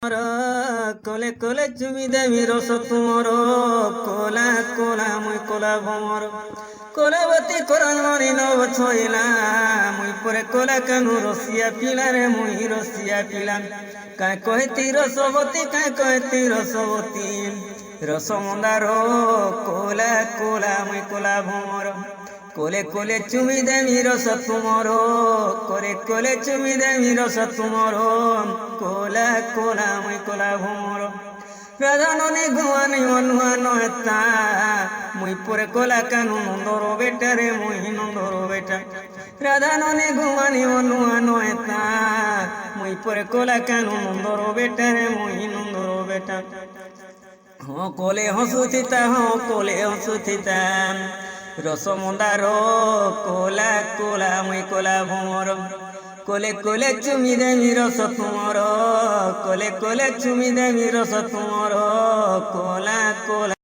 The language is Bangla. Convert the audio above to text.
কোলে কোলে চুমি দেবী রস তুমর কোলা কোলা মুই কোলা ভমর কোলাবতী করণমণি নব ছইলা মুই পরে কোলা কানু রসিয়া পিলা রে মুই রসিয়া পিলাম কায় কহেতি রসবতী কায় কহেতি রসবতী রসমন্দার কোলা কোলা মুই কোলা ভমর কোলে কোলে চুমি দেবী রস তুমর কোলে কোলে চুমি দেবী রস তুমর কোলা কোলা মুই কোলা ভমর রাধাননী গুয়ানি অনুয়া নহেতা মুই পরে কোলা কানু নন্দর বেটা রে মুই নন্দর বেটা রাধাননী গুয়ানি অনুয়া নহেতা মুই পরে কোলা কানু নন্দর বেটা রে মুই নন্দর বেটা কোলে হসুথিতা কোলে হসুথিতা রসমন্দার কোলা কোলা মুই কোলা ভমর কোলে কোলে চুমি দেবী রস তুমর কোলে কোলে চুমি দেবী রস তুমর কোলা কোলা।